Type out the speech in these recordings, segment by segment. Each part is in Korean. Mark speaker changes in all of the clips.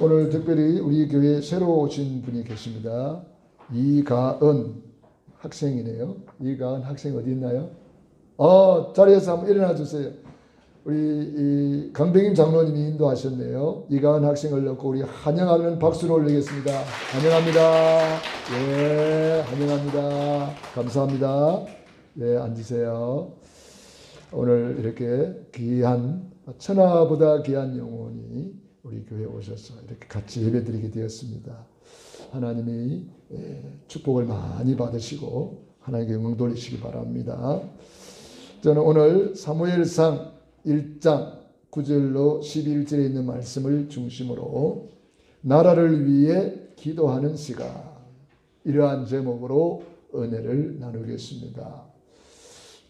Speaker 1: 오늘 특별히 우리 교회에 새로 오신 분이 계십니다. 이가은 학생이네요. 이가은 학생 어디 있나요? 자리에서 한번 일어나 주세요. 우리 강백임 장로님이 인도하셨네요. 이가은 학생을 넣고 우리 환영하는 박수를 올리겠습니다. 환영합니다. 예, 환영합니다. 감사합니다. 예, 앉으세요. 오늘 이렇게 귀한, 천하보다 귀한 영혼이 우리 교회에 오셔서 이렇게 같이 예배드리게 되었습니다. 하나님이 축복을 많이 받으시고 하나님께 영광 돌리시기 바랍니다. 저는 오늘 사무엘상 1장 9절로 11절에 있는 말씀을 중심으로 나라를 위해 기도하는 시간, 이러한 제목으로 은혜를 나누겠습니다.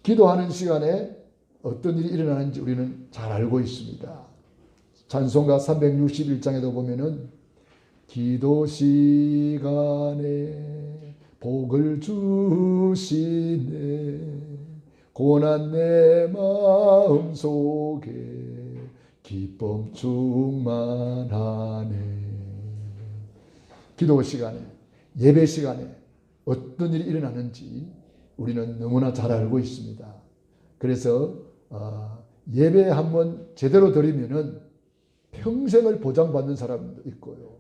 Speaker 1: 기도하는 시간에 어떤 일이 일어나는지 우리는 잘 알고 있습니다. 찬송가 361장에도 보면은 기도 시간에 복을 주시네, 고난 내 마음 속에 기쁨 충만하네. 기도 시간에, 예배 시간에 어떤 일이 일어나는지 우리는 너무나 잘 알고 있습니다. 그래서 예배 한번 제대로 드리면은 평생을 보장받는 사람도 있고요.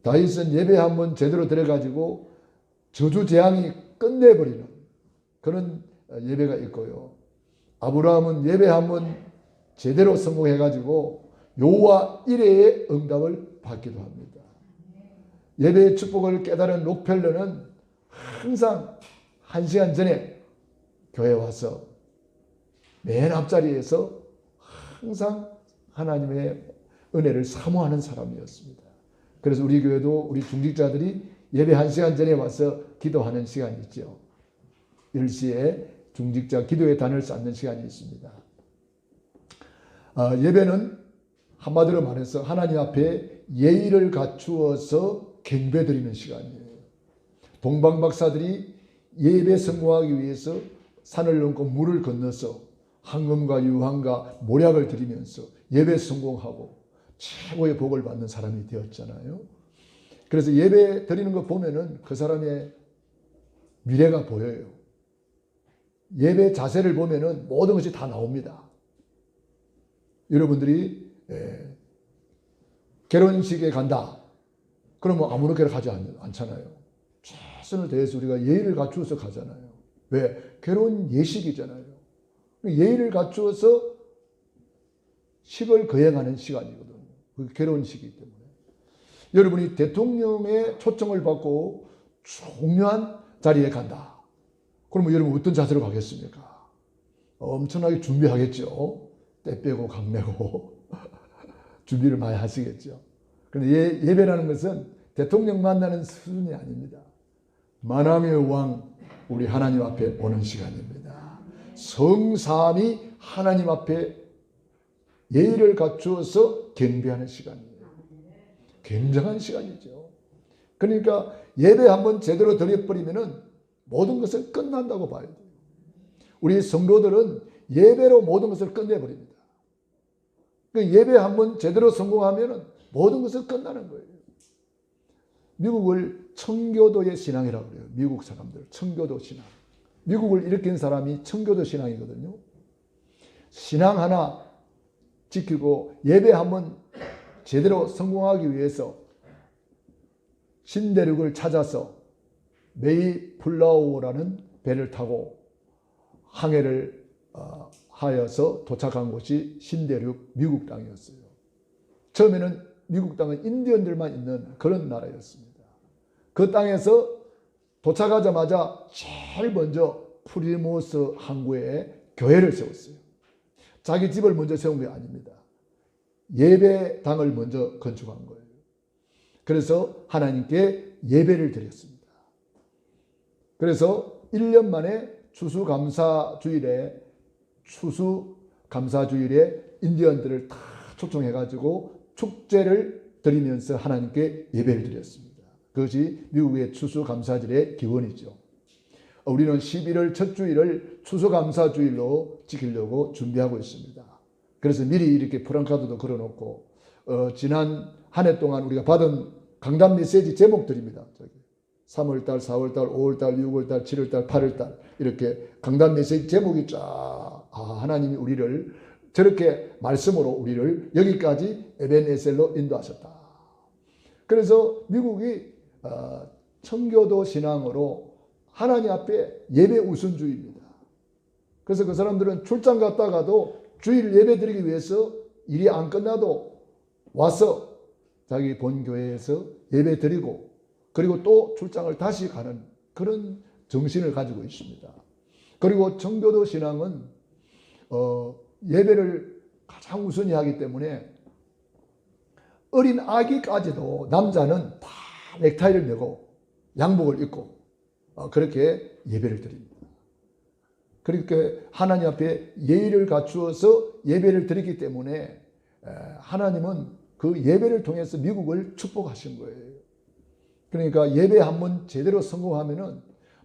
Speaker 1: 다윗은 예배 한번 제대로 드려가지고 저주재앙이 끝내버리는 그런 예배가 있고요. 아브라함은 예배 한번 제대로 성공해가지고 여호와 이레의 응답을 받기도 합니다. 예배의 축복을 깨달은 록펠러는 항상 1시간 전에 교회에 와서 맨 앞자리에서 항상 하나님의 은혜를 사모하는 사람이었습니다. 그래서 우리 교회도 우리 중직자들이 예배 1시간 전에 와서 기도하는 시간이 있죠. 10시에 중직자 기도의 단을 쌓는 시간이 있습니다. 예배는 한마디로 말해서 하나님 앞에 예의를 갖추어서 경배드리는 시간이에요. 동방박사들이 예배 성공하기 위해서 산을 넘고 물을 건너서 황금과 유황과 모략을 드리면서 예배 성공하고 최고의 복을 받는 사람이 되었잖아요. 그래서 예배 드리는 거 보면은 그 사람의 미래가 보여요. 예배 자세를 보면은 모든 것이 다 나옵니다. 여러분들이 결혼식에 간다. 그러면 아무렇게나 가지 않잖아요. 최선을 다해서 우리가 예의를 갖추어서 가잖아요. 왜? 결혼 예식이잖아요. 예의를 갖추어서 식을 거행하는 시간이거든요. 그 결혼식이기 때문에. 여러분이 대통령의 초청을 받고 중요한 자리에 간다. 그러면 여러분 어떤 자세로 가겠습니까? 엄청나게 준비하겠죠. 때 빼고 각 매고 준비를 많이 하시겠죠. 그런데 예배라는 것은 대통령 만나는 수준이 아닙니다. 만왕의 왕 우리 하나님 앞에 오는 시간입니다. 성삼위 하나님 앞에 예의를 갖추어서 경배하는 시간이에요. 굉장한 시간이죠. 그러니까 예배 한번 제대로 드려버리면은 모든 것은 끝난다고 봐야 돼요. 우리 성도들은 예배로 모든 것을 끝내버립니다. 그러니까 예배 한번 제대로 성공하면은 모든 것은 끝나는 거예요. 미국을 청교도의 신앙이라고 그래요. 미국 사람들 청교도 신앙. 미국을 일으킨 사람이 청교도 신앙이거든요. 신앙 하나 지키고 예배 한번 제대로 성공하기 위해서 신대륙을 찾아서 메이플라워라는 배를 타고 항해를 하여서 도착한 곳이 신대륙 미국 땅이었어요. 처음에는 미국 땅은 인디언들만 있는 그런 나라였습니다. 그 땅에서 도착하자마자 제일 먼저 프리모스 항구에 교회를 세웠어요. 자기 집을 먼저 세운 게 아닙니다. 예배당을 먼저 건축한 거예요. 그래서 하나님께 예배를 드렸습니다. 그래서 1년 만에 추수감사주일에 인디언들을 다 초청해가지고 축제를 드리면서 하나님께 예배를 드렸습니다. 그것이 미국의 추수감사절의 기원이죠. 우리는 11월 첫 주일을 추수감사주일로 지키려고 준비하고 있습니다. 그래서 미리 이렇게 프랑카드도 걸어놓고 지난 한 해 동안 우리가 받은 강단 메시지 제목들입니다. 3월달, 4월달, 5월달, 6월달, 7월달, 8월달 이렇게 강단 메시지 제목이 쫙 하나님이 우리를 저렇게 말씀으로 우리를 여기까지 에벤에셀로 인도하셨다. 그래서 미국이 청교도 신앙으로 하나님 앞에 예배 우선주의입니다. 그래서 그 사람들은 출장 갔다가도 주일 예배 드리기 위해서 일이 안 끝나도 와서 자기 본교회에서 예배 드리고 그리고 또 출장을 다시 가는 그런 정신을 가지고 있습니다. 그리고 청교도 신앙은 예배를 가장 우선히 하기 때문에 어린 아기까지도 남자는 다 넥타이를 메고 양복을 입고 그렇게 예배를 드립니다. 그렇게 하나님 앞에 예의를 갖추어서 예배를 드리기 때문에 하나님은 그 예배를 통해서 미국을 축복하신 거예요. 그러니까 예배 한번 제대로 성공하면은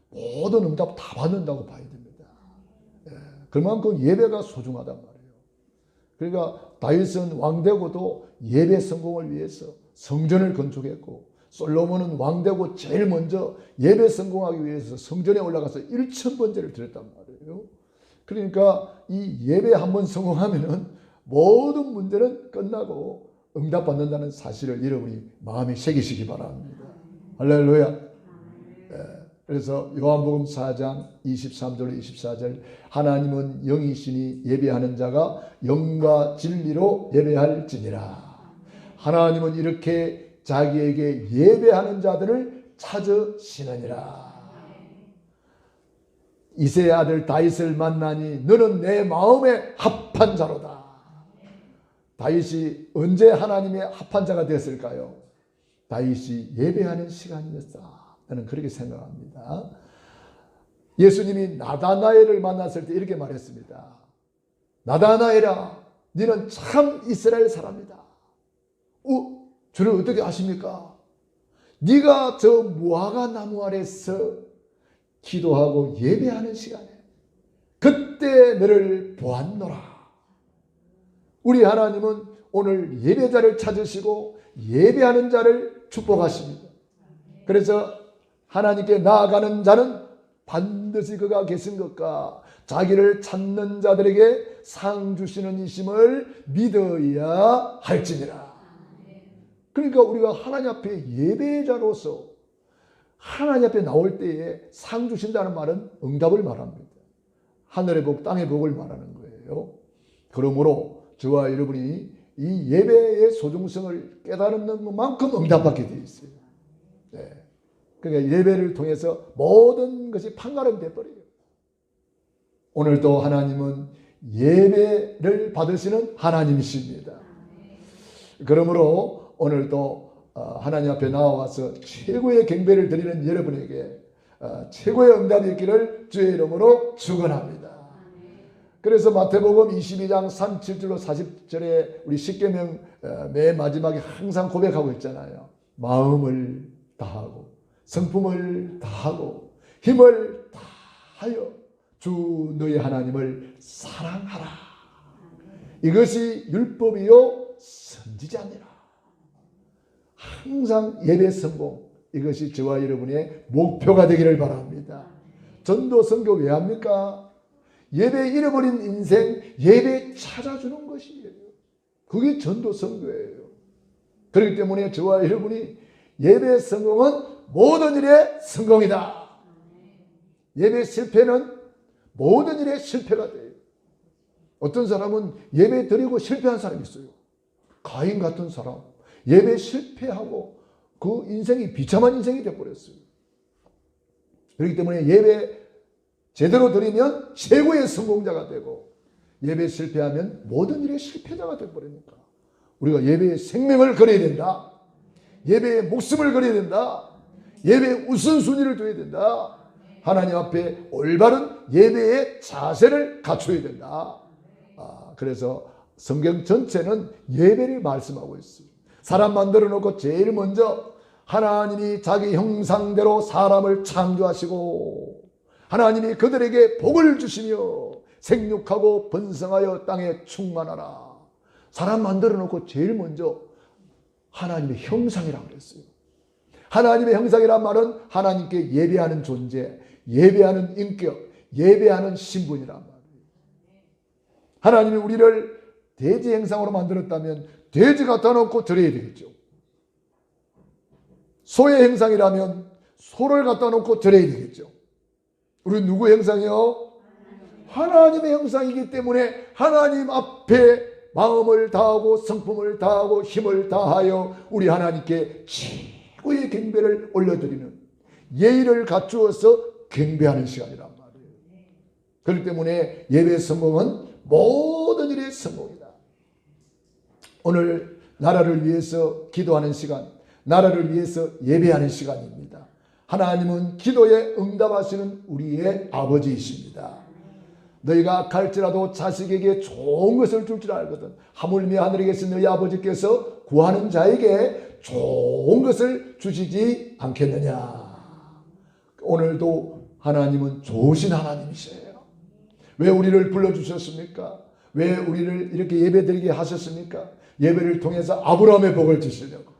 Speaker 1: 모든 응답 다 받는다고 봐야 됩니다. 그만큼 예배가 소중하단 말이에요. 그러니까 다윗은 왕되고도 예배 성공을 위해서 성전을 건축했고 솔로몬은 왕되고 제일 먼저 예배 성공하기 위해서 성전에 올라가서 1000번제를 드렸단 말이에요. 그러니까 이 예배 한번 성공하면은 모든 문제는 끝나고 응답받는다는 사실을 여러분이 마음에 새기시기 바랍니다. 할렐루야. 그래서 요한복음 4장 23절 24절 하나님은 영이시니 예배하는 자가 영과 진리로 예배할지니라. 하나님은 이렇게 자기에게 예배하는 자들을 찾으시느니라. 이새의 아들 다윗을 만나니 너는 내 마음에 합한 자로다. 다윗이 언제 하나님의 합한 자가 됐을까요? 다윗이 예배하는 시간이었다. 저는 그렇게 생각합니다. 예수님이 나다나엘을 만났을 때 이렇게 말했습니다. 나다나엘아, 너는 참 이스라엘 사람이다. 저를 어떻게 아십니까? 네가 저 무화과 나무 아래서 기도하고 예배하는 시간에 그때 너를 보았노라. 우리 하나님은 오늘 예배자를 찾으시고 예배하는 자를 축복하십니다. 그래서 하나님께 나아가는 자는 반드시 그가 계신 것과 자기를 찾는 자들에게 상 주시는 이심을 믿어야 할지니라. 그러니까 우리가 하나님 앞에 예배자로서 하나님 앞에 나올 때에 상 주신다는 말은 응답을 말합니다. 하늘의 복, 땅의 복을 말하는 거예요. 그러므로 저와 여러분이 이 예배의 소중성을 깨달는 것만큼 응답받게 되어 있어요. 네. 그러니까 예배를 통해서 모든 것이 판가름 돼버려요. 오늘도 하나님은 예배를 받으시는 하나님이십니다. 그러므로 오늘도 하나님 앞에 나와서 최고의 경배를 드리는 여러분에게 최고의 응답이 있기를 주의 이름으로 축원합니다. 그래서 마태복음 22장 37절로 40절에 우리 십계명 맨 마지막에 항상 고백하고 있잖아요. 마음을 다하고 성품을 다하고 힘을 다하여 주 너의 하나님을 사랑하라. 이것이 율법이요 선지자니라. 항상 예배 성공, 이것이 저와 여러분의 목표가 되기를 바랍니다. 전도 선교 왜 합니까? 예배 잃어버린 인생 예배 찾아주는 것이에요. 그게 전도 선교예요. 그렇기 때문에 저와 여러분이 예배 성공은 모든 일의 성공이다. 예배 실패는 모든 일의 실패가 돼요. 어떤 사람은 예배 드리고 실패한 사람이 있어요. 가인 같은 사람 예배 실패하고 그 인생이 비참한 인생이 되어버렸어요. 그렇기 때문에 예배 제대로 드리면 최고의 성공자가 되고 예배 실패하면 모든 일의 실패자가 되어버리니까 우리가 예배의 생명을 걸어야 된다. 예배의 목숨을 걸어야 된다. 예배의 우선순위를 둬야 된다. 하나님 앞에 올바른 예배의 자세를 갖춰야 된다. 그래서 성경 전체는 예배를 말씀하고 있어요. 사람 만들어 놓고 제일 먼저 하나님이 자기 형상대로 사람을 창조하시고 하나님이 그들에게 복을 주시며 생육하고 번성하여 땅에 충만하라. 사람 만들어 놓고 제일 먼저 하나님의 형상이라고 그랬어요. 하나님의 형상이란 말은 하나님께 예배하는 존재, 예배하는 인격, 예배하는 신분이란 말이에요. 하나님이 우리를 돼지 형상으로 만들었다면 돼지 갖다 놓고 드려야 되겠죠. 소의 형상이라면 소를 갖다 놓고 드려야 되겠죠. 우리는 누구 형상이요? 하나님의 형상이기 때문에 하나님 앞에 마음을 다하고 성품을 다하고 힘을 다하여 우리 하나님께 최고의 경배를 올려드리는, 예의를 갖추어서 경배하는 시간이란 말이에요. 그렇기 때문에 예배의 성공은 모든 일의 성공이다. 오늘 나라를 위해서 기도하는 시간, 나라를 위해서 예배하는 시간입니다. 하나님은 기도에 응답하시는 우리의 아버지이십니다. 너희가 갈지라도 자식에게 좋은 것을 줄 줄 알거든 하물며 하늘에 계신 너희 아버지께서 구하는 자에게 좋은 것을 주시지 않겠느냐. 오늘도 하나님은 좋으신 하나님이세요. 왜 우리를 불러주셨습니까? 왜 우리를 이렇게 예배드리게 하셨습니까? 예배를 통해서 아브라함의 복을 주시려고,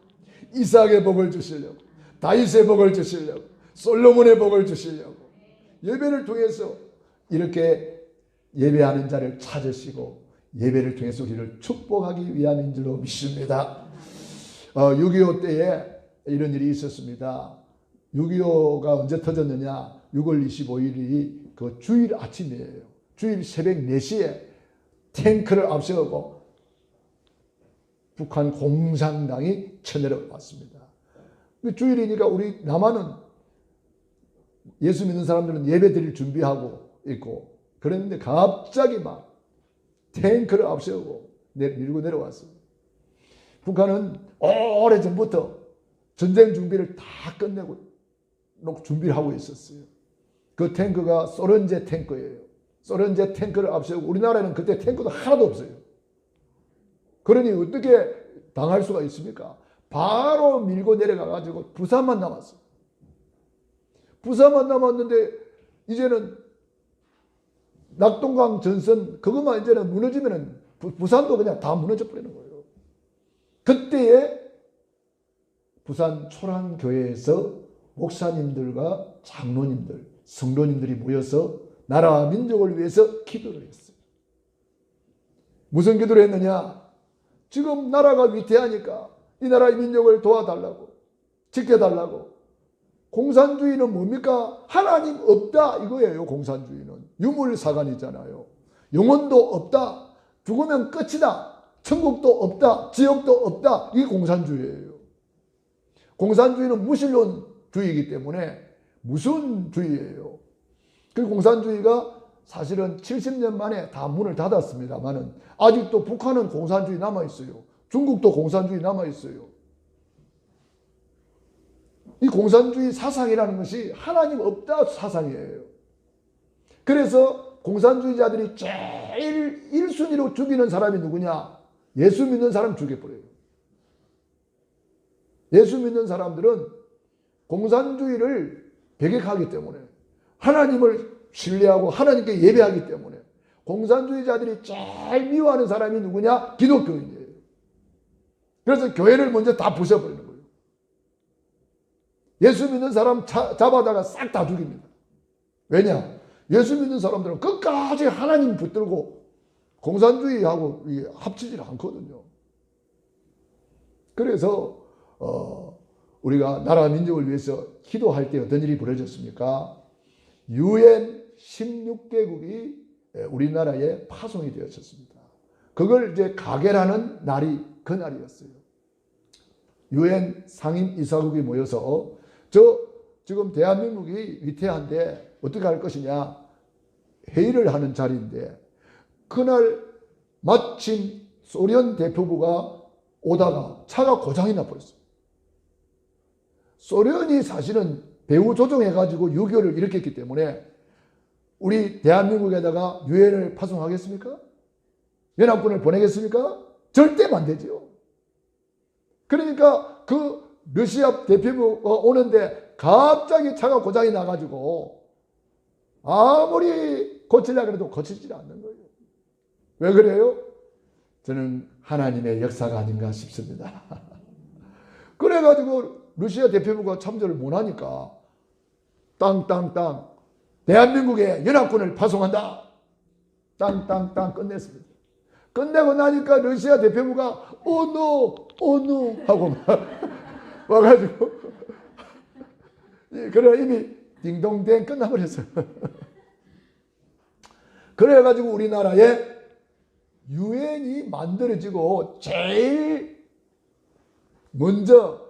Speaker 1: 이삭의 복을 주시려고, 다윗의 복을 주시려고, 솔로몬의 복을 주시려고, 예배를 통해서 이렇게 예배하는 자를 찾으시고 예배를 통해서 우리를 축복하기 위함인 줄로 믿습니다. 6.25 때에 이런 일이 있었습니다. 6.25가 언제 터졌느냐? 6월 25일이 그 주일 아침이에요. 주일 새벽 4시에 탱크를 앞세우고 북한 공산당이 쳐내려왔습니다. 주일이니까 우리 남한은 예수 믿는 사람들은 예배 드릴 준비하고 있고, 그랬는데 갑자기 막 탱크를 앞세우고 밀고 내려왔어요. 북한은 오래전부터 전쟁 준비를 다 끝내고 준비를 하고 있었어요. 그 탱크가 소련제 탱크예요. 소련제 탱크를 앞세우고, 우리나라에는 그때 탱크도 하나도 없어요. 그러니 어떻게 당할 수가 있습니까? 바로 밀고 내려가가지고 부산만 남았어요. 부산만 남았는데 이제는 낙동강 전선 그것만 이제는 무너지면은 부산도 그냥 다 무너져 버리는 거예요. 그때에 부산 초랑교회에서 목사님들과 장로님들, 성도님들이 모여서 나라와 민족을 위해서 기도를 했어요. 무슨 기도를 했느냐? 지금 나라가 위태하니까 이 나라의 민족을 도와달라고, 지켜달라고. 공산주의는 뭡니까? 하나님 없다 이거예요. 공산주의는 유물사관이잖아요. 영혼도 없다, 죽으면 끝이다, 천국도 없다, 지옥도 없다, 이게 공산주의예요. 공산주의는 무신론주의이기 때문에 무슨주의예요. 그 공산주의가 사실은 70년 만에 다 문을 닫았습니다만은 아직도 북한은 공산주의 남아있어요. 중국도 공산주의 남아있어요. 이 공산주의 사상이라는 것이 하나님 없다 사상이에요. 그래서 공산주의자들이 제일 1순위로 죽이는 사람이 누구냐? 예수 믿는 사람 죽여버려요. 예수 믿는 사람들은 공산주의를 배격하기 때문에, 하나님을 신뢰하고 하나님께 예배하기 때문에 공산주의자들이 제일 미워하는 사람이 누구냐? 기독교인이에요. 그래서 교회를 먼저 다 부숴버리는 거예요. 예수 믿는 사람 잡아다가 싹 다 죽입니다. 왜냐? 예수 믿는 사람들은 끝까지 하나님 붙들고 공산주의하고 합치질 않거든요. 그래서 우리가 나라 민족을 위해서 기도할 때 어떤 일이 벌어졌습니까? UN 16개국이 우리나라에 파송이 되었습니다. 그걸 이제 가결하는 날이 그날이었어요. UN 상임이사국이 모여서 지금 대한민국이 위태한데 어떻게 할 것이냐 회의를 하는 자리인데, 그날 마침 소련 대표부가 오다가 차가 고장이 나버렸어요. 소련이 사실은 배후 조종해가지고 6.25를 일으켰기 때문에 우리 대한민국에다가 유엔을 파송하겠습니까? 연합군을 보내겠습니까? 절대 안 되죠. 그러니까 그 러시아 대표부가 오는데 갑자기 차가 고장이 나가지고 아무리 고치려고 해도 고치질 않는 거예요. 왜 그래요? 저는 하나님의 역사가 아닌가 싶습니다. 그래가지고 러시아 대표부가 참전을 못하니까 땅땅땅 대한민국에 연합군을 파송한다. 땅땅땅 끝냈습니다. 끝내고 나니까 러시아 대표부가 노 하고 막 와가지고 그래 이미 딩동댕 끝나버렸어요. 그래가지고 우리나라에 유엔이 만들어지고 제일 먼저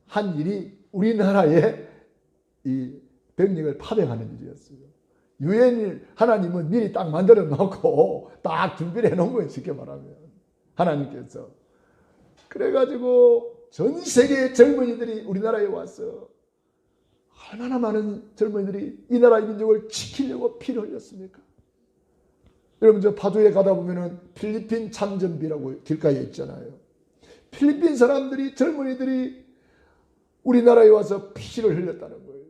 Speaker 1: 한 일이 우리나라에 이 병력을 파병하는 일이었어요. 유엔이 하나님은 미리 딱 만들어 놓고 딱 준비를 해 놓은 거예요. 쉽게 말하면 하나님께서. 그래가지고 전 세계 젊은이들이 우리나라에 와서 얼마나 많은 젊은이들이 이 나라의 민족을 지키려고 피를 흘렸습니까? 여러분 저 파주에 가다 보면은 필리핀 참전비라고 길가에 있잖아요. 필리핀 사람들이 젊은이들이 우리나라에 와서 피를 흘렸다는 거예요.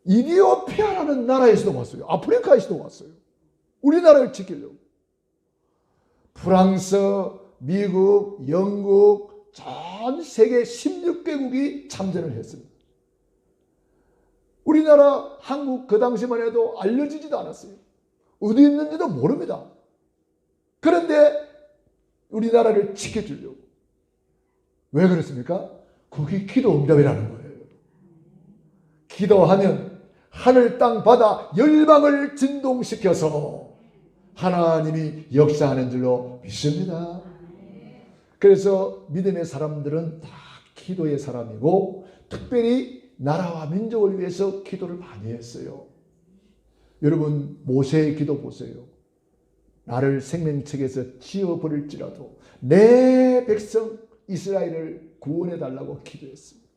Speaker 1: 이디오피아라는 나라에서도 왔어요. 아프리카에서도 왔어요. 우리나라를 지키려고. 프랑스, 미국, 영국 전 세계 16개국이 참전을 했습니다. 우리나라 한국 그 당시만 해도 알려지지도 않았어요. 어디 있는지도 모릅니다. 그런데 우리나라를 지켜주려고. 왜 그렇습니까? 그게 기도 응답이라는 거예요. 기도하면 하늘 땅 바다 열방을 진동시켜서 하나님이 역사하는 줄로 믿습니다. 그래서 믿음의 사람들은 다 기도의 사람이고 특별히 나라와 민족을 위해서 기도를 많이 했어요. 여러분 모세의 기도 보세요. 나를 생명책에서 지어버릴지라도 내 백성 이스라엘을 구원해 달라고 기도했습니다.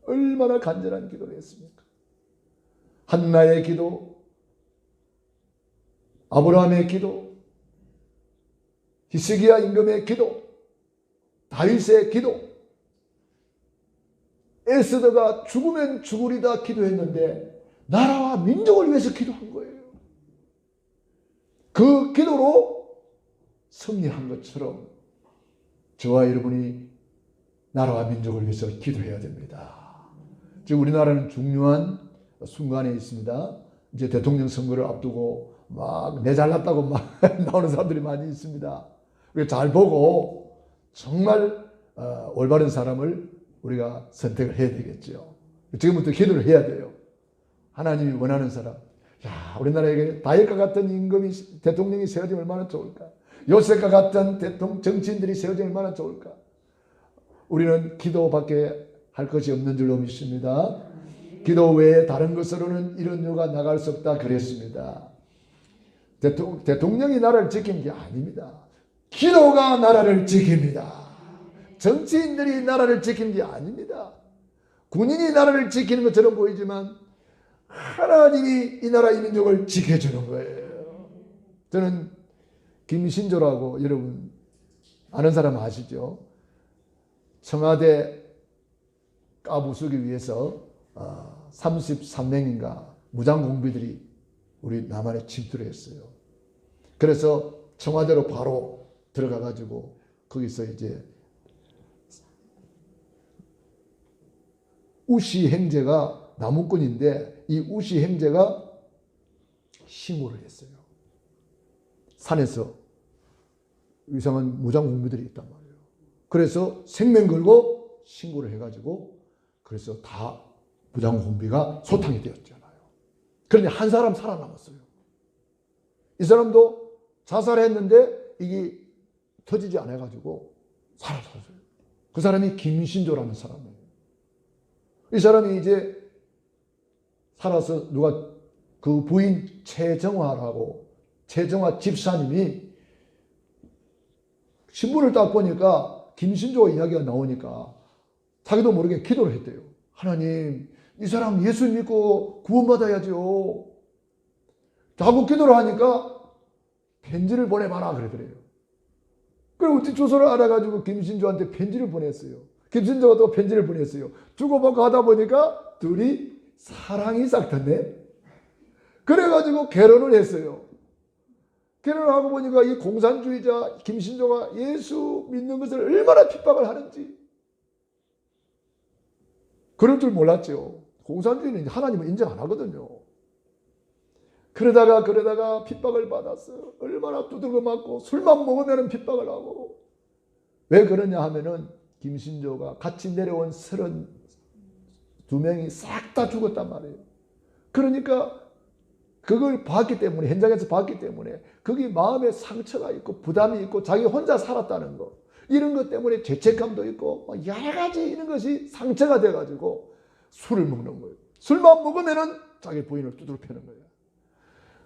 Speaker 1: 얼마나 간절한 기도를 했습니까? 한나의 기도, 아브라함의 기도, 히스기야 임금의 기도, 다윗의 기도, 에스더가 죽으면 죽으리다 기도했는데 나라와 민족을 위해서 기도한 거예요. 그 기도로 승리한 것처럼 저와 여러분이 나라와 민족을 위해서 기도해야 됩니다. 지금 우리나라는 중요한 순간에 있습니다. 이제 대통령 선거를 앞두고 막 내 잘났다고 막 나오는 사람들이 많이 있습니다. 잘 보고 정말 올바른 사람을 우리가 선택을 해야 되겠죠. 지금부터 기도를 해야 돼요. 하나님이 원하는 사람. 야, 우리나라에게 다윗과 같은 임금이 대통령이 세워지면 얼마나 좋을까? 요셉과 같은 정치인들이 세워지면 얼마나 좋을까? 우리는 기도밖에 할 것이 없는 줄로 믿습니다. 기도 외에 다른 것으로는 이런 유가 나갈 수 없다 그랬습니다. 대통령이 나라를 지키는 게 아닙니다. 기도가 나라를 지킵니다. 정치인들이 나라를 지키는 게 아닙니다. 군인이 나라를 지키는 것처럼 보이지만 하나님이 이 나라 이 민족을 지켜주는 거예요. 저는 김신조라고 여러분 아는 사람 아시죠? 청와대 까부수기 위해서 33명인가 무장공비들이 우리 남한에 침투를 했어요. 그래서 청와대로 바로 들어가 가지고 거기서 이제 우시 행제가 나무꾼인데 이 우시 행제가 신고를 했어요. 산에서 이상한 무장공비들이 있단 말이에요. 그래서 생명 걸고 신고를 해가지고 그래서 다 무장공비가 소탕이 되었잖아요. 그런데 한 사람 살아남았어요. 이 사람도 자살했는데 이게 터지지 않아가지고 살아났어요. 그 사람이 김신조라는 사람이에요. 이 사람이 이제 살아서 누가 그 부인 최정화라고 최정화 집사님이 신문을 딱 보니까 김신조 이야기가 나오니까 자기도 모르게 기도를 했대요. 하나님, 이 사람 예수 믿고 구원받아야죠. 자꾸 기도를 하니까 편지를 보내봐라 그러더래요. 그리고 주소를 알아가지고 김신조한테 편지를 보냈어요. 김신조가 또 편지를 보냈어요. 주고받고 하다 보니까 둘이 사랑이 싹 텄네. 그래가지고 결혼을 했어요. 결혼을 하고 보니까 이 공산주의자 김신조가 예수 믿는 것을 얼마나 핍박을 하는지 그럴 줄 몰랐죠. 공산주의는 하나님을 인정 안 하거든요. 그러다가 핍박을 받았어요. 얼마나 두들겨 맞고 술만 먹으면 핍박을 하고. 왜 그러냐 하면은 김신조가 같이 내려온 32명이 싹 다 죽었단 말이에요. 그러니까 그걸 봤기 때문에, 현장에서 봤기 때문에 거기 마음에 상처가 있고 부담이 있고 자기 혼자 살았다는 거, 이런 것 때문에 죄책감도 있고 여러 가지 이런 것이 상처가 돼가지고 술을 먹는 거예요. 술만 먹으면은 자기 부인을 두드려 패는 거예요.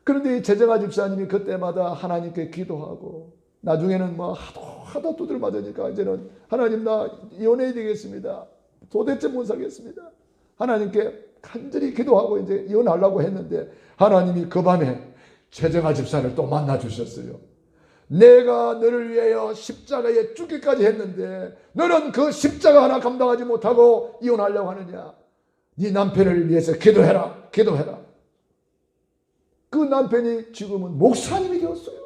Speaker 1: 그런데 최정아 집사님이 그때마다 하나님께 기도하고 나중에는 뭐 하도 두드려 맞으니까 이제는 하나님 나 이혼해야 되겠습니다. 도대체 못 살겠습니다. 하나님께 간절히 기도하고 이제 이혼하려고 했는데 하나님이 그 밤에 최정아 집사를 또 만나 주셨어요. 내가 너를 위하여 십자가에 죽기까지 했는데 너는 그 십자가 하나 감당하지 못하고 이혼하려고 하느냐? 네 남편을 위해서 기도해라. 그 남편이 지금은 목사님이 되었어요.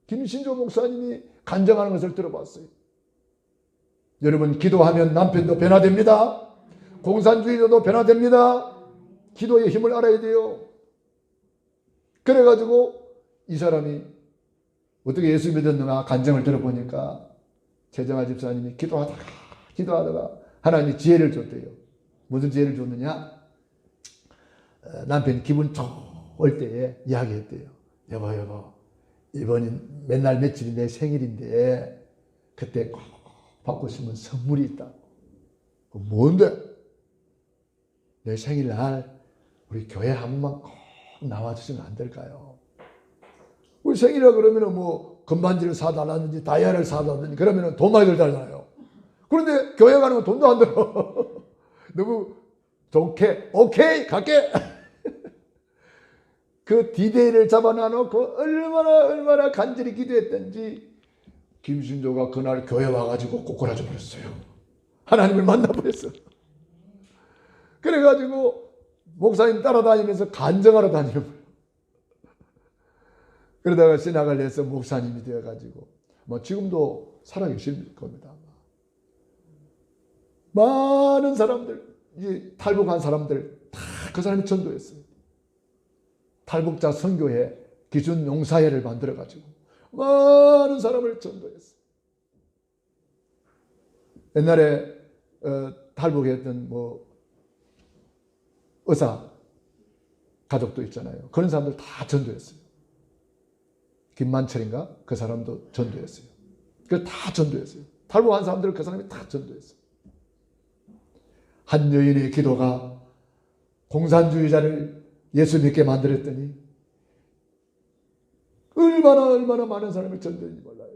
Speaker 1: 김신조 목사님이 간증하는 것을 들어봤어요. 여러분, 기도하면 남편도 변화됩니다. 공산주의자도 변화됩니다. 기도의 힘을 알아야 돼요. 그래가지고 이 사람이 어떻게 예수 믿었는가 간증을 들어보니까 최정아 집사님이 기도하다가 하나님이 지혜를 줬대요. 무슨 지혜를 줬느냐? 남편이 기분 좋을 때에 이야기했대요. 여보 이번이 맨날 며칠이 내 생일인데 그때 꼭 받고 싶은 선물이 있다고. 뭔데? 내 생일날 우리 교회 한 번만 꼭 나와주시면 안 될까요? 우리 생일이라 그러면 뭐 금반지를 사달라든지 다이아를 사달라든지 그러면 돈 많이 들잖아요. 그런데 교회 가는 건 돈도 안 들어. 너무 좋게 오케이 갈게. 그 디데이를 잡아놔놓고 얼마나 간절히 기도했던지 김신조가 그날 교회 와가지고 꼬꾸라져 버렸어요. 하나님을 만나버렸어. 그래가지고 목사님 따라다니면서 간증하러 다니는 거예요. 그러다가 신학을 해서 목사님이 되어가지고 뭐 지금도 살아계실 겁니다. 많은 사람들, 이제 탈북한 사람들 다 그 사람이 전도했어요. 탈북자 선교회 기준 용사회를 만들어가지고 많은 사람을 전도했어요. 옛날에 탈북했던 뭐 의사 가족도 있잖아요. 그런 사람들 다 전도했어요. 김만철인가? 그 사람도 전도했어요. 그 다 전도했어요. 탈북한 사람들 그 사람이 다 전도했어요. 한 여인의 기도가 공산주의자를 예수 믿게 만들었더니 얼마나 많은 사람을 전도했는지 몰라요.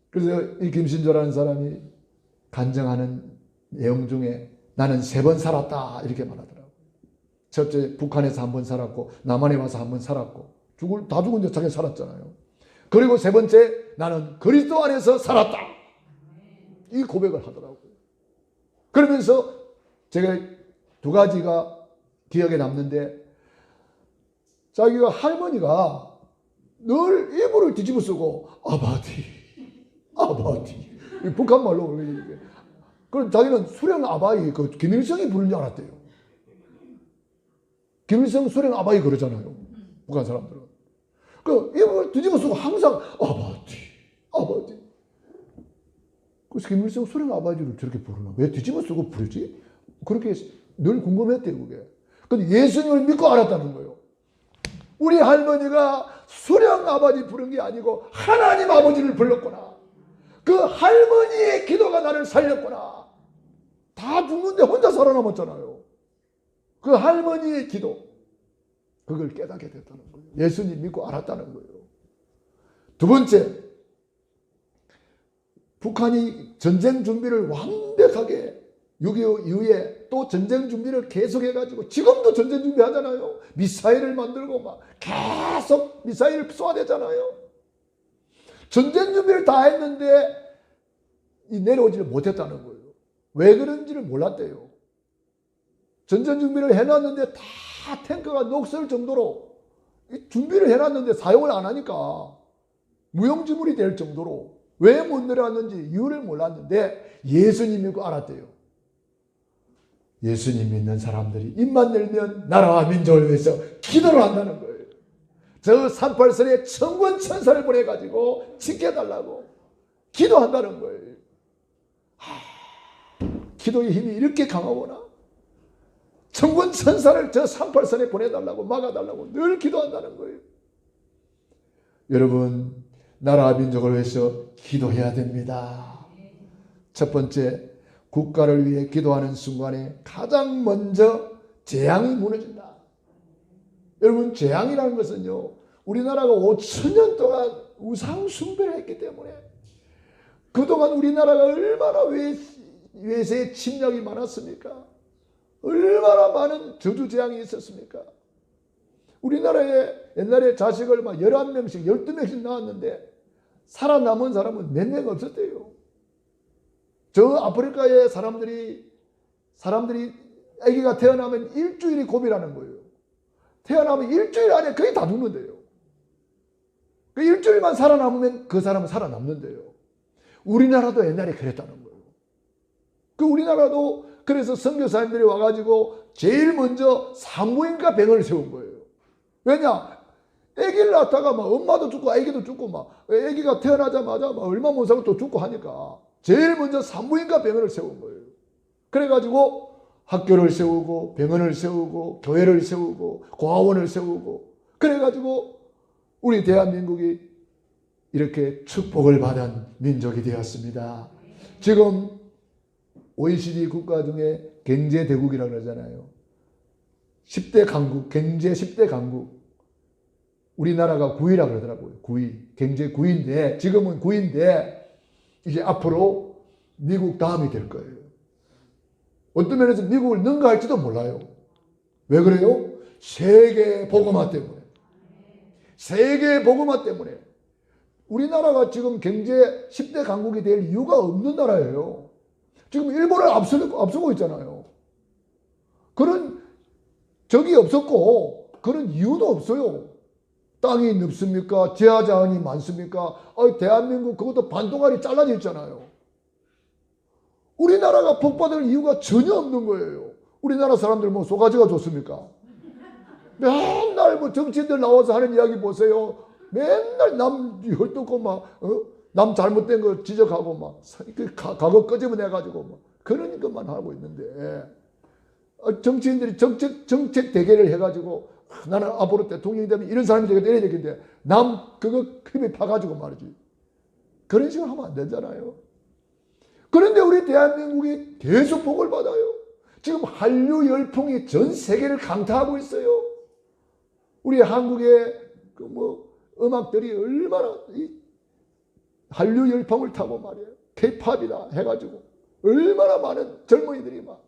Speaker 1: 그래서 이 김신조라는 사람이 간증하는 내용 중에 나는 3번 살았다 이렇게 말하더라고요. 첫째 북한에서 1번 살았고 남한에 와서 1번 살았고 다 죽은 데 자기 살았잖아요. 그리고 3번째 나는 그리스도 안에서 살았다 이 고백을 하더라고요. 그러면서 제가 2가지가 기억에 남는데 자기가 할머니가 늘 이불을 뒤집어 쓰고 아바디 북한 말로 그러게. 그럼 자기는 수령 아바이 그 김일성이 부르는 줄 알았대요. 김일성 수령 아바이 그러잖아요. 북한 사람들은. 그 이불을 뒤집어 쓰고 항상 아바디. 그래서 김일성 수령 아바디를 저렇게 부르나? 왜 뒤집어 쓰고 부르지? 그렇게 늘 궁금했대요 그게. 근데 예수님을 믿고 알았다는 거예요. 우리 할머니가 수령 아버지 부른 게 아니고 하나님 아버지를 불렀구나. 그 할머니의 기도가 나를 살렸구나. 다 죽는데 혼자 살아남았잖아요. 그 할머니의 기도. 그걸 깨닫게 됐다는 거예요. 예수님 믿고 알았다는 거예요. 2번째, 북한이 전쟁 준비를 완벽하게 6.25 이후에 또 전쟁 준비를 계속해가지고 지금도 전쟁 준비하잖아요. 미사일을 만들고 막 계속 미사일을 쏘아대잖아요. 전쟁 준비를 다 했는데 내려오지를 못했다는 거예요. 왜 그런지를 몰랐대요. 전쟁 준비를 해놨는데 다 탱크가 녹슬 정도로 준비를 해놨는데 사용을 안 하니까 무용지물이 될 정도로 왜 못 내려왔는지 이유를 몰랐는데 예수님 믿고 알았대요. 예수님 믿는 사람들이 입만 열면 나라와 민족을 위해서 기도를 한다는 거예요. 저 38선에 천군 천사를 보내가지고 지켜달라고 기도한다는 거예요. 기도의 힘이 이렇게 강하구나. 천군 천사를 저 38선에 보내달라고 막아달라고 늘 기도한다는 거예요. 여러분, 나라와 민족을 위해서 기도해야 됩니다. 첫 번째, 국가를 위해 기도하는 순간에 가장 먼저 재앙이 무너진다. 여러분, 재앙이라는 것은요, 우리나라가 5천년 동안 우상 숭배를 했기 때문에 그동안 우리나라가 얼마나 외세의 침략이 많았습니까? 얼마나 많은 저주 재앙이 있었습니까? 우리나라에 옛날에 자식을 막 11명씩 12명씩 낳았는데 살아남은 사람은 몇 명 없었대요. 저 아프리카의 사람들이 아기가 태어나면 일주일이 고비라는 거예요. 태어나면 일주일 안에 거의 다 죽는데요. 그 일주일만 살아남으면 그 사람은 살아남는데요. 우리나라도 옛날에 그랬다는 거예요. 그 우리나라도 그래서 선교사님들이 와가지고 제일 먼저 산부인과 병원을 세운 거예요. 왜냐? 아기를 낳다가 막 엄마도 죽고 아기도 죽고 막 아기가 태어나자마자 막 얼마 못 살고 또 죽고 하니까 제일 먼저 산부인과 병원을 세운 거예요. 그래가지고 학교를 세우고 병원을 세우고 교회를 세우고 고아원을 세우고 그래가지고 우리 대한민국이 이렇게 축복을 받은 민족이 되었습니다. 지금 OECD 국가 중에 경제대국이라고 그러잖아요. 10대 강국, 경제 10대 강국. 우리나라가 9위라고 그러더라고요. 9위. 경제 9위인데, 지금은 9위인데, 이제 앞으로 미국 다음이 될 거예요. 어떤 면에서 미국을 능가할지도 몰라요. 왜 그래요? 세계 복음화 때문에. 세계 복음화 때문에. 우리나라가 지금 경제 10대 강국이 될 이유가 없는 나라예요. 지금 일본을 앞서고 있잖아요. 그런 적이 없었고 그런 이유도 없어요. 땅이 넓습니까? 지하자원이 많습니까? 대한민국 그것도 반동아리 잘라져 있잖아요. 우리나라가 복받을 이유가 전혀 없는 거예요. 우리나라 사람들 뭐 소가지가 좋습니까? 맨날 뭐 정치인들 나와서 하는 이야기 보세요. 맨날 남 헐뜯고 막 남 잘못된 거 지적하고 막 과거 끄집어내가지고 막 그런 것만 하고 있는데 정치인들이 정책 대결을 해가지고 나는 앞으로 대통령이 되면 이런 사람이 되겠다 이래야 되겠는데 남 그거 힘에 파가지고 말이지. 그런 식으로 하면 안 되잖아요. 그런데 우리 대한민국이 계속 복을 받아요. 지금 한류 열풍이 전 세계를 강타하고 있어요. 우리 한국의 그 음악들이 얼마나 한류 열풍을 타고 말이에요. K-팝이다 해가지고 얼마나 많은 젊은이들이 막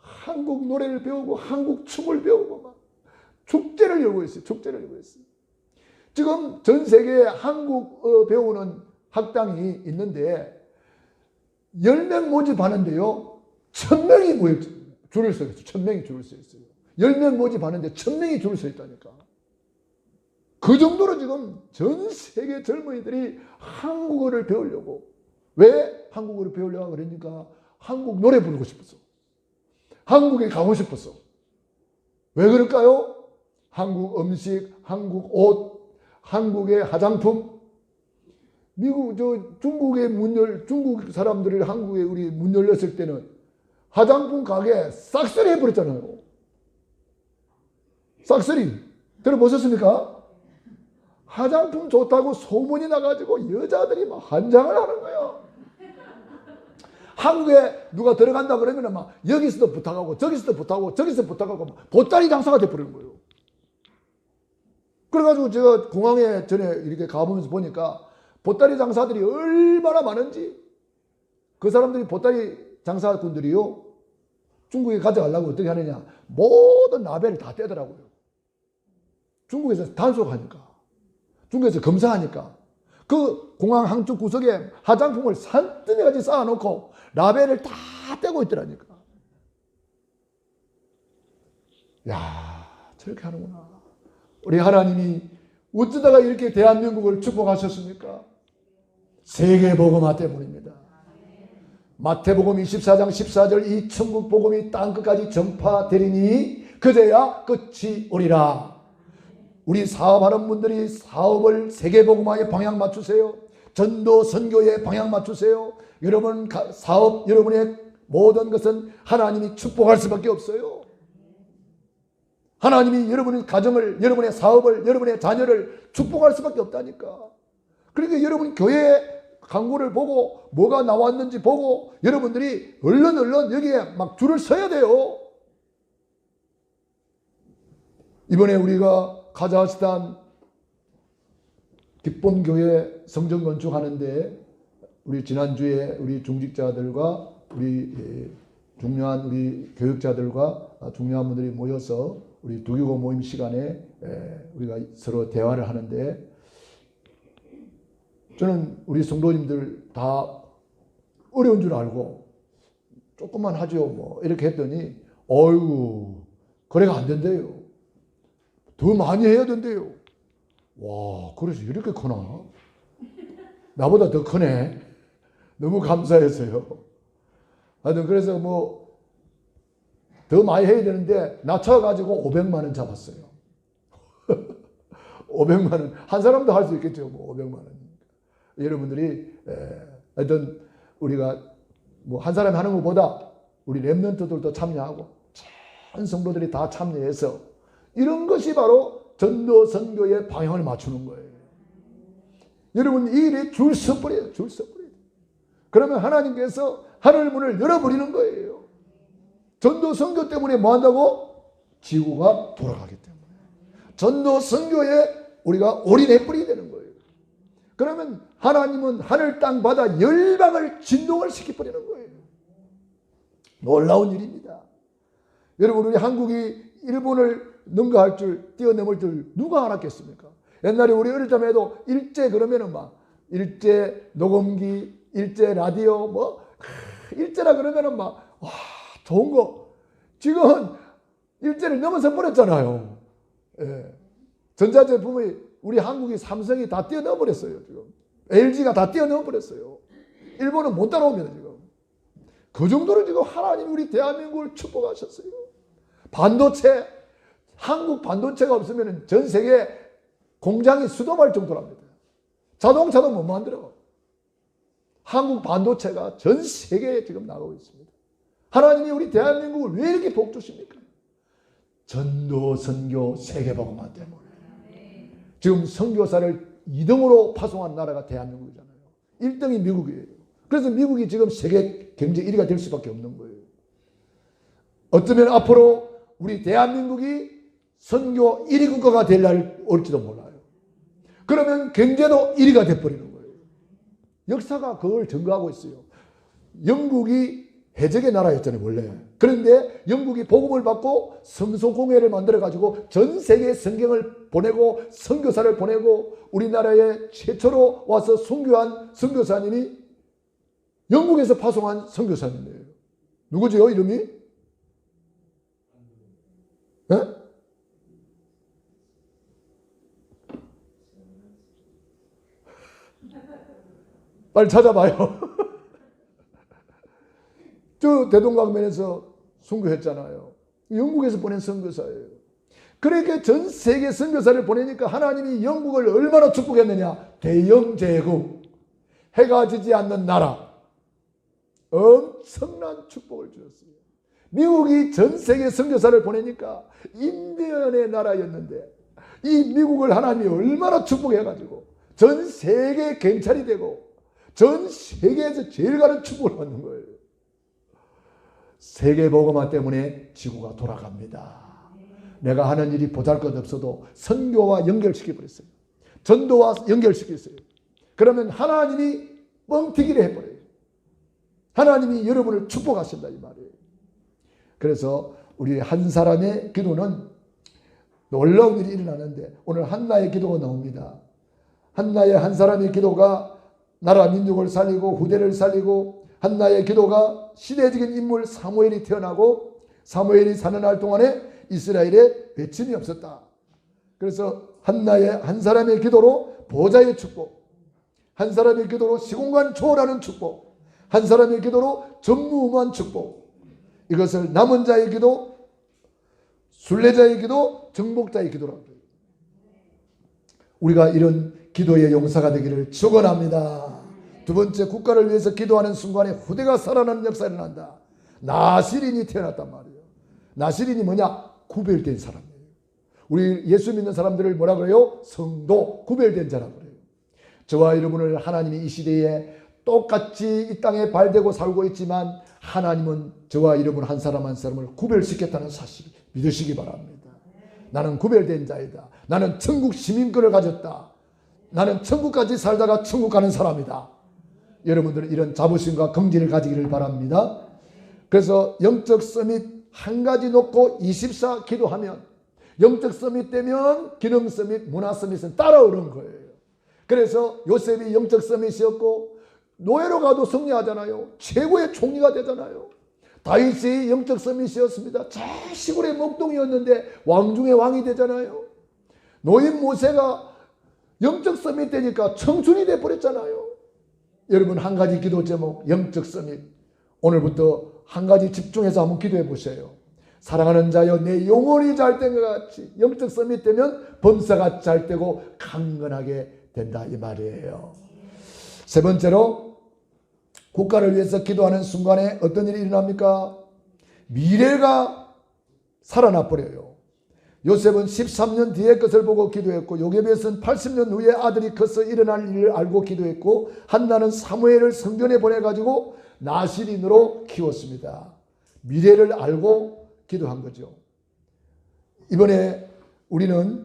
Speaker 1: 한국 노래를 배우고 한국 춤을 배우고 막 축제를 열고 있어요. 축제를 열고 있어요. 지금 전 세계에 한국 배우는 학당이 있는데 10명 모집하는데요. 1000명이 줄을 서 있어요. 1000명이 줄을 서 있어요. 10명 모집하는데 1000명이 줄을 서 있다니까. 그 정도로 지금 전 세계 젊은이들이 한국어를 배우려고. 왜 한국어를 배우려고 그러니까 한국 노래 부르고 싶었어. 한국에 가고 싶었어. 왜 그럴까요? 한국 음식, 한국 옷, 한국의 화장품. 중국 사람들이 한국에 우리 문 열렸을 때는 화장품 가게 싹쓸이 해버렸잖아요. 싹쓸이. 들어보셨습니까? 화장품 좋다고 소문이 나가지고 여자들이 막 환장을 하는 거예요. 한국에 누가 들어간다 그러면 막 여기서도 부탁하고 저기서도 부탁하고 저기서 부탁하고 막 보따리 장사가 돼버리는 거예요. 그래가지고 제가 공항에 전에 이렇게 가보면서 보니까 보따리 장사들이 얼마나 많은지 그 사람들이 보따리 장사꾼들이요. 중국에 가져가려고 어떻게 하느냐. 모든 라벨을 다 떼더라고요. 중국에서 단속하니까. 중국에서 검사하니까. 그 공항 한쪽 구석에 화장품을 산더미같이 쌓아놓고 라벨을 다 떼고 있더라니까. 야, 저렇게 하는구나. 우리 하나님이 어쩌다가 이렇게 대한민국을 축복하셨습니까? 세계 복음화 때문입니다. 마태복음 24장 14절 이 천국 복음이 땅끝까지 전파되리니 그제야 끝이 오리라. 우리 사업하는 분들이 사업을 세계복음화에 방향 맞추세요. 전도 선교에 방향 맞추세요. 여러분 사업, 여러분의 모든 것은 하나님이 축복할 수밖에 없어요. 하나님이 여러분의 가정을, 여러분의 사업을, 여러분의 자녀를 축복할 수밖에 없다니까. 그러니까 여러분 교회 광고를 보고 뭐가 나왔는지 보고 여러분들이 얼른 여기에 막 줄을 서야 돼요. 이번에 우리가 카자흐스탄 기쁨교회 성전 건축하는데 우리 지난주에 우리 중직자들과 우리 중요한 우리 교육자들과 중요한 분들이 모여서 우리 두기고 모임 시간에 우리가 서로 대화를 하는데 저는 우리 성도님들 다 어려운 줄 알고 조금만 하죠 뭐 이렇게 했더니 어이구 거래가 안 된대요. 더 많이 해야 된대요. 와 그래서 이렇게 크나? 나보다 더 크네. 너무 감사했어요. 하여튼 그래서 뭐 더 많이 해야 되는데 낮춰가지고 500만 원 잡았어요. 500만 원. 한 사람도 할 수 있겠죠. 뭐 500만 원. 여러분들이 하여튼 우리가 뭐 한 사람이 하는 것보다 우리 렘넌트들도 참여하고 전 성도들이 다 참여해서 이런 것이 바로 전도 선교의 방향을 맞추는 거예요. 여러분 이 일에 줄 서버려요. 줄 서버려요. 그러면 하나님께서 하늘 문을 열어버리는 거예요. 전도 선교 때문에 뭐 한다고? 지구가 돌아가기 때문에. 전도 선교에 우리가 올인해버리게 되는 거예요. 그러면 하나님은 하늘 땅 바다 열방을 진동을 시켜버리는 거예요. 놀라운 일입니다. 여러분 우리 한국이 일본을 능가할 줄 뛰어넘을 줄 누가 알았겠습니까? 옛날에 우리 어릴 때만 해도 일제 그러면은 막 일제 녹음기, 일제 라디오 뭐 일제라 그러면은 막 와 좋은 거. 지금은 일제를 넘어서 버렸잖아요. 예. 전자제품이 우리 한국이 삼성이 다 뛰어넘어 버렸어요. 지금 LG가 다 뛰어넘어 버렸어요. 일본은 못 따라옵니다. 지금 그 정도로 지금 하나님이 우리 대한민국을 축복하셨어요. 반도체 한국 반도체가 없으면 전 세계 공장이 수도할 정도랍니다. 자동차도 못 만들어. 한국 반도체가 전 세계에 지금 나가고 있습니다. 하나님이 우리 대한민국을 왜 이렇게 복 주십니까? 전도, 선교, 세계복음화 때문에. 지금 선교사를 2등으로 파송한 나라가 대한민국이잖아요. 1등이 미국이에요. 그래서 미국이 지금 세계 경제 1위가 될 수밖에 없는 거예요. 어쩌면 앞으로 우리 대한민국이 선교 1위 국가가 될 날 올지도 몰라요. 그러면 경제도 1위가 돼버리는 거예요. 역사가 그걸 증거하고 있어요. 영국이 해적의 나라였잖아요, 원래. 그런데 영국이 복음을 받고 성소공회를 만들어가지고 전 세계에 성경을 보내고 선교사를 보내고 우리나라에 최초로 와서 선교한 선교사님이 영국에서 파송한 선교사님이에요. 누구지요, 이름이? 네? 빨리 찾아봐요. 저 대동강변에서 선교했잖아요. 영국에서 보낸 선교사예요. 그러니까 전 세계 선교사를 보내니까 하나님이 영국을 얼마나 축복했느냐. 대영제국, 해가 지지 않는 나라, 엄청난 축복을 주셨어요. 미국이 전 세계 선교사를 보내니까 인디언의 나라였는데 이 미국을 하나님이 얼마나 축복해가지고 전 세계 경찰이 되고 전 세계에서 제일 가는 축복을 받는 거예요. 세계복음화 때문에 지구가 돌아갑니다. 내가 하는 일이 보잘것없어도 선교와 연결시켜버렸어요. 전도와 연결시켰어요. 그러면 하나님이 뻥튀기를 해버려요. 하나님이 여러분을 축복하신다 이 말이에요. 그래서 우리 한 사람의 기도는 놀라운 일이 일어나는데 오늘 한나의 기도가 나옵니다. 한나의 한 사람의 기도가 나라 민족을 살리고 후대를 살리고 한나의 기도가 시대적인 인물 사무엘이 태어나고 사무엘이 사는 날 동안에 이스라엘에 배침이 없었다. 그래서 한나의 한 사람의 기도로 보좌의 축복, 한 사람의 기도로 시공간 초월하는 축복, 한 사람의 기도로 전무후무한 축복. 이것을 남은 자의 기도, 순례자의 기도, 정복자의 기도라고 해요. 우리가 이런 기도의 용사가 되기를 축원합니다. 두 번째, 국가를 위해서 기도하는 순간에 후대가 살아나는 역사가 일어난다. 나시린이 태어났단 말이에요. 나시린이 뭐냐? 구별된 사람이에요. 우리 예수 믿는 사람들을 뭐라 그래요? 성도, 구별된 자라고 그래요. 저와 여러분을 하나님이 이 시대에 똑같이 이 땅에 발되고 살고 있지만 하나님은 저와 여러분 한 사람 한 사람을 구별시켰다는 사실 믿으시기 바랍니다. 나는 구별된 자이다. 나는 천국 시민권을 가졌다. 나는 천국까지 살다가 천국 가는 사람이다. 여러분들은 이런 자부심과 긍지를 가지기를 바랍니다. 그래서 영적 서밋 한 가지 놓고 24 기도하면, 영적 서밋 되면 기능 서밋, 문화 서밋은 따라오는 거예요. 그래서 요셉이 영적 서밋이었고 노예로 가도 승리하잖아요. 최고의 총리가 되잖아요. 다윗이 영적 서밋이었습니다. 저 시골의 목동이었는데 왕 중의 왕이 되잖아요. 노인 모세가 영적 서밋 되니까 청춘이 돼버렸잖아요. 여러분, 한 가지 기도 제목, 영적 서밋. 오늘부터 한 가지 집중해서 한번 기도해 보세요. 사랑하는 자여, 내 영혼이 잘 된 것 같이 영적 서밋 되면 범사가 잘 되고 강건하게 된다, 이 말이에요. 세 번째로, 국가를 위해서 기도하는 순간에 어떤 일이 일어납니까? 미래가 살아나 버려요. 요셉은 13년 뒤의 것을 보고 기도했고, 요게벳은 80년 후에 아들이 커서 일어날 일을 알고 기도했고, 한나는 사무엘을 성전에 보내가지고 나시린으로 키웠습니다. 미래를 알고 기도한 거죠. 이번에 우리는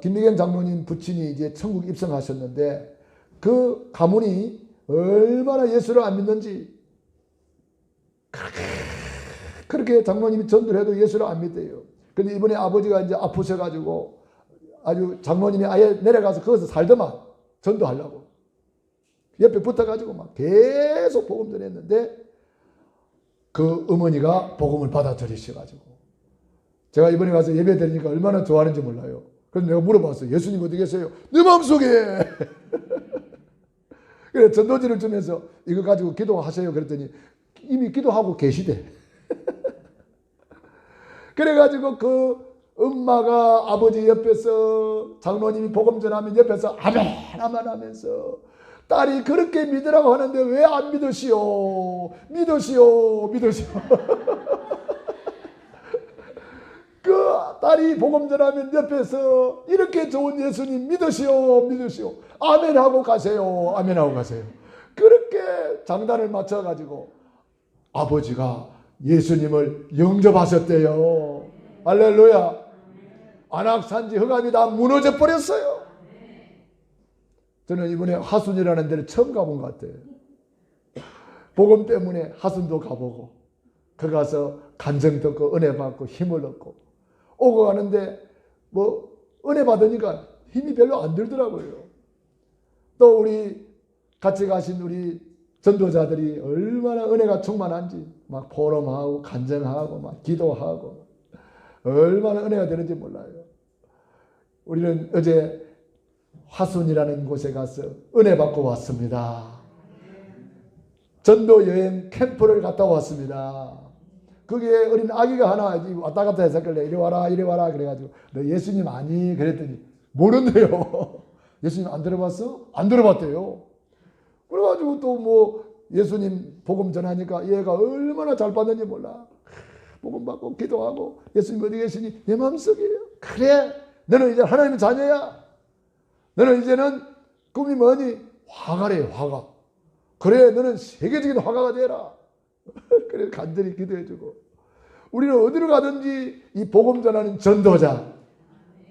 Speaker 1: 김미경 장로님 부친이 이제 천국 입성하셨는데, 그 가문이 얼마나 예수를 안 믿는지, 그렇게 장로님이 전도를 해도 예수를 안 믿대요. 근데 이번에 아버지가 이제 아프셔가지고 아주 장로님이 아예 내려가서 거기서 살더만, 전도하려고 옆에 붙어가지고 막 계속 복음 전했는데, 그 어머니가 복음을 받아들이셔가지고, 제가 이번에 가서 예배 드리니까 얼마나 좋아하는지 몰라요. 그래서 내가 물어봤어요. 예수님 어디 계세요? 내 마음속에. 그래, 전도지를 주면서 이거 가지고 기도하세요 그랬더니 이미 기도하고 계시대. 그래가지고 그 엄마가 아버지 옆에서, 장로님이 복음 전하면 옆에서 아멘 아멘 하면서, 딸이 그렇게 믿으라고 하는데 왜 안 믿으시오? 믿으시오, 믿으시오. 그 딸이 복음 전하면 옆에서 이렇게 좋은 예수님 믿으시오, 믿으시오. 아멘 하고 가세요, 아멘 하고 가세요. 그렇게 장단을 맞춰가지고 아버지가 예수님을 영접하셨대요. 할렐루야. 안악산지 흑암이 다 무너져 버렸어요. 저는 이번에 하순이라는 데를 처음 가본 것 같아요. 복음 때문에 하순도 가보고, 그 가서 간증 듣고 은혜 받고 힘을 얻고 오고 가는데, 뭐 은혜 받으니까 힘이 별로 안 들더라고요. 또 우리 같이 가신 우리 전도자들이 얼마나 은혜가 충만한지, 막 포럼하고 간증하고 막 기도하고 얼마나 은혜가 되는지 몰라요. 우리는 어제 화순이라는 곳에 가서 은혜 받고 왔습니다. 전도 여행 캠프를 갔다 왔습니다. 거기에 어린 아기가 하나 왔다 갔다 했었길래 이리 와라 이리 와라 그래가지고, 너 예수님 아니? 그랬더니 모른대요. 예수님 안 들어봤어? 안 들어봤대요. 그래가지고 또 뭐 예수님 복음 전하니까 얘가 얼마나 잘 받는지 몰라. 복음 받고 기도하고, 예수님 어디 계시니? 내 마음속이에요. 그래, 너는 이제 하나님의 자녀야. 너는 이제는 꿈이 뭐니? 화가래, 화가. 그래, 너는 세계적인 화가가 되라. 그래, 간절히 기도해주고. 우리는 어디로 가든지 이 복음 전하는 전도자,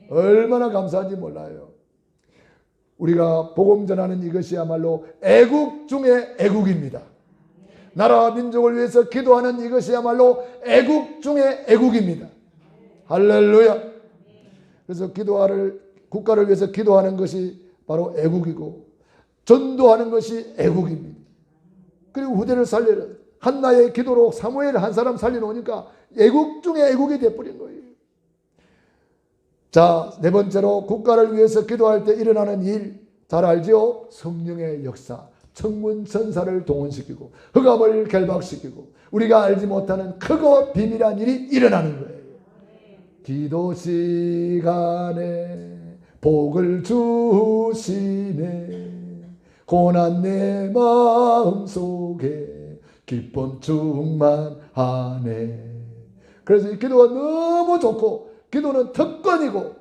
Speaker 1: 얼마나 감사한지 몰라요. 우리가 복음 전하는 이것이야말로 애국 중의 애국입니다. 나라와 민족을 위해서 기도하는 이것이야말로 애국 중의 애국입니다. 할렐루야. 그래서 국가를 위해서 기도하는 것이 바로 애국이고, 전도하는 것이 애국입니다. 그리고 후대를 살려라. 한나의 기도로 사무엘 한 사람 살려놓으니까 애국 중에 애국이 되어버린 거예요. 자, 네 번째로 국가를 위해서 기도할 때 일어나는 일, 잘 알죠? 성령의 역사. 천군 천사를 동원시키고 흑암을 결박시키고 우리가 알지 못하는 크고 비밀한 일이 일어나는 거예요. 기도 시간에 복을 주시네. 고난 내 마음속에 기쁨 충만하네. 그래서 이 기도가 너무 좋고, 기도는 특권이고,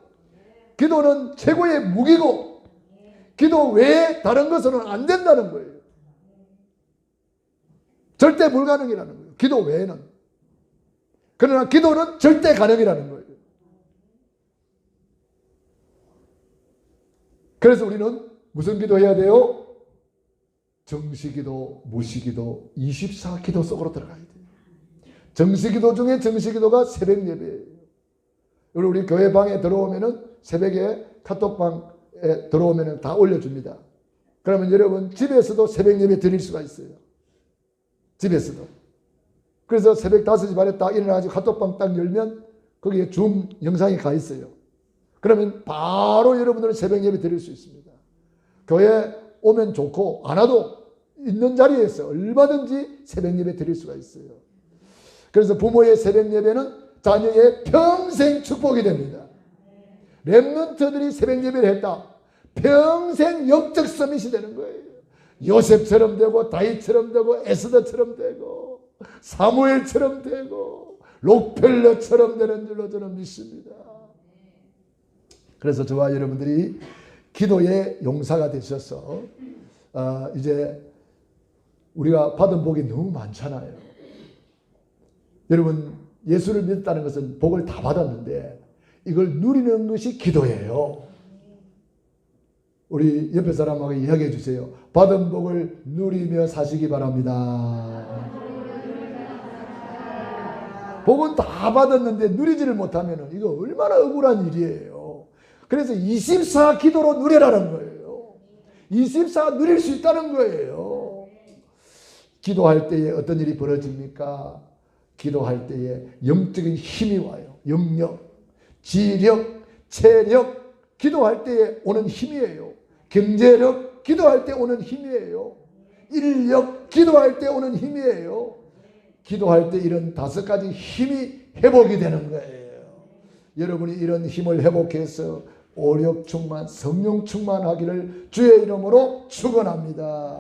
Speaker 1: 기도는 최고의 무기고, 기도 외에 다른 것은 안 된다는 거예요. 절대 불가능이라는 거예요. 기도 외에는. 그러나 기도는 절대 가능이라는 거예요. 그래서 우리는 무슨 기도해야 돼요? 정시기도, 무시기도, 24기도 속으로 들어가야 돼요. 정시기도 중에 정시기도가 새벽 예배예요. 우리 교회 방에 들어오면은 새벽에 카톡방에 들어오면은 다 올려줍니다. 그러면 여러분 집에서도 새벽 예배 드릴 수가 있어요. 집에서도. 그래서 새벽 5시 반에 딱 일어나가지고 카톡방 딱 열면 거기에 줌 영상이 가 있어요. 그러면 바로 여러분들은 새벽 예배 드릴 수 있습니다. 교회 오면 좋고 안 와도 있는 자리에서 얼마든지 새벽 예배 드릴 수가 있어요. 그래서 부모의 새벽 예배는 자녀의 평생 축복이 됩니다. 렘넌트들이 새벽 예배를 했다. 평생 영적 서밋이 되는 거예요. 요셉처럼 되고 다윗처럼 되고 에스더처럼 되고 사무엘처럼 되고 록펠러처럼 되는 줄로 저는 믿습니다. 그래서 저와 여러분들이 기도의 용사가 되셔서 이제 우리가 받은 복이 너무 많잖아요. 여러분 예수를 믿었다는 것은 복을 다 받았는데 이걸 누리는 것이 기도예요. 우리 옆에 사람하고 이야기해 주세요. 받은 복을 누리며 사시기 바랍니다. 복은 다 받았는데 누리지를 못하면 이거 얼마나 억울한 일이에요. 그래서 24 기도로 누리라는 거예요. 24 누릴 수 있다는 거예요. 기도할 때에 어떤 일이 벌어집니까? 기도할 때에 영적인 힘이 와요. 영력, 지력, 체력, 기도할 때에 오는 힘이에요. 경제력, 기도할 때 오는 힘이에요. 인력, 기도할 때 오는 힘이에요. 기도할 때 이런 5가지 힘이 회복이 되는 거예요. 여러분이 이런 힘을 회복해서 오력 충만, 성령 충만하기를 주의 이름으로 축원합니다.